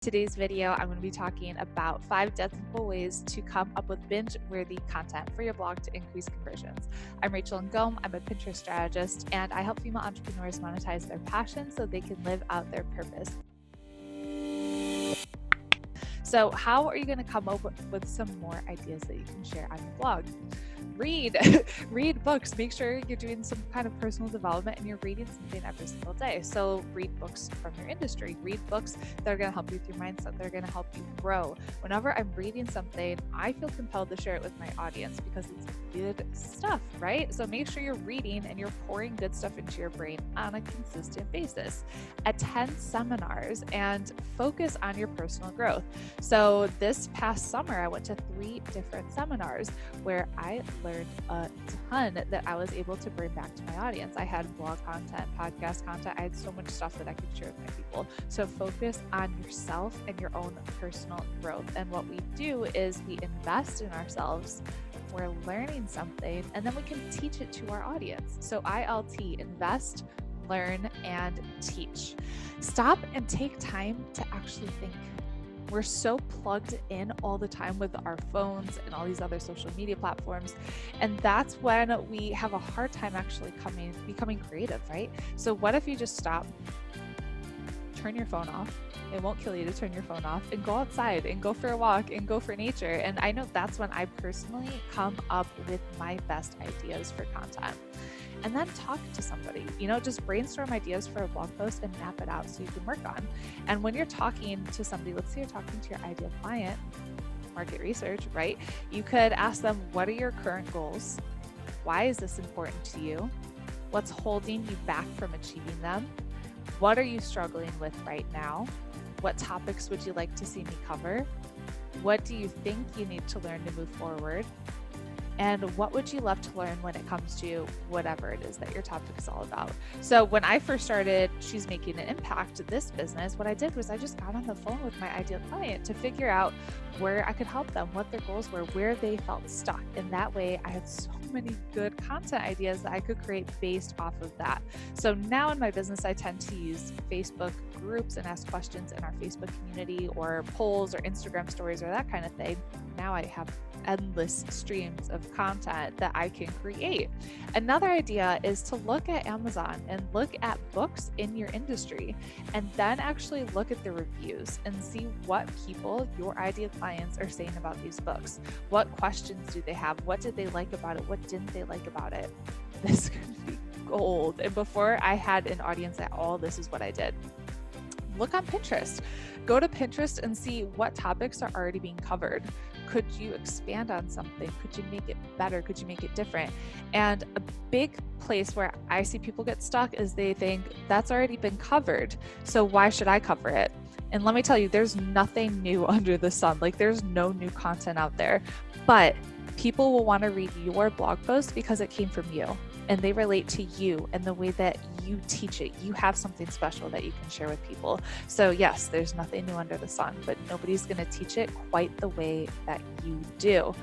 Today's video, I'm going to be talking about 5 dead simple ways to come up with binge-worthy content for your blog to increase conversions. I'm Rachel Ngom. I'm a Pinterest strategist, and I help female entrepreneurs monetize their passion so they can live out their purpose. So how are you going to come up with some more ideas that you can share on your blog? Read books. Make sure you're doing some kind of personal development and you're reading something every single day. So read books from your industry. Read books that are going to help you with your mindset. They're going to help you grow. Whenever I'm reading something, I feel compelled to share it with my audience because it's good stuff, right? So make sure you're reading and you're pouring good stuff into your brain on a consistent basis. Attend seminars and focus on your personal growth. So this past summer, I went to 3 different seminars where I learned a ton that I was able to bring back to my audience. I had blog content, podcast content. I had so much stuff that I could share with my people. So focus on yourself and your own personal growth. And what we do is we invest in ourselves. We're learning something, and then we can teach it to our audience. So ILT, invest, learn, and teach. Stop and take time to actually think. We're so plugged in all the time with our phones and all these other social media platforms. And that's when we have a hard time actually becoming creative, right? So what if you just stop, turn your phone off? It won't kill you to turn your phone off, and go outside and go for a walk and go for nature. And I know that's when I personally come up with my best ideas for content. And then talk to somebody, just brainstorm ideas for a blog post and map it out so you can work on. And when you're talking to somebody, let's say you're talking to your ideal client, market research, right? You could ask them, what are your current goals? Why is this important to you? What's holding you back from achieving them? What are you struggling with right now? What topics would you like to see me cover? What do you think you need to learn to move forward? And what would you love to learn when it comes to whatever it is that your topic is all about? So when I first started She's Making an Impact, this business, what I did was I just got on the phone with my ideal client to figure out where I could help them, what their goals were, where they felt stuck. And that way I had so many good content ideas that I could create based off of that. So now in my business, I tend to use Facebook groups and ask questions in our Facebook community, or polls or Instagram stories or that kind of thing. Now I have endless streams of content that I can create. Another idea is to look at Amazon and look at books in your industry, and then actually look at the reviews and see what people, your ideal clients, are saying about these books. What questions do they have? What did they like about it? What didn't they like about it? This could be gold. And before I had an audience at all, this is what I did. Look on Pinterest. Go to Pinterest and see what topics are already being covered. Could you expand on something? Could you make it better? Could you make it different? And a big place where I see people get stuck is they think that's already been covered, so why should I cover it? And let me tell you, there's nothing new under the sun. Like, there's no new content out there, but people will want to read your blog post because it came from you and they relate to you and the way that you teach it. You have something special that you can share with people. So yes, there's nothing new under the sun, but nobody's going to teach it quite the way that you do.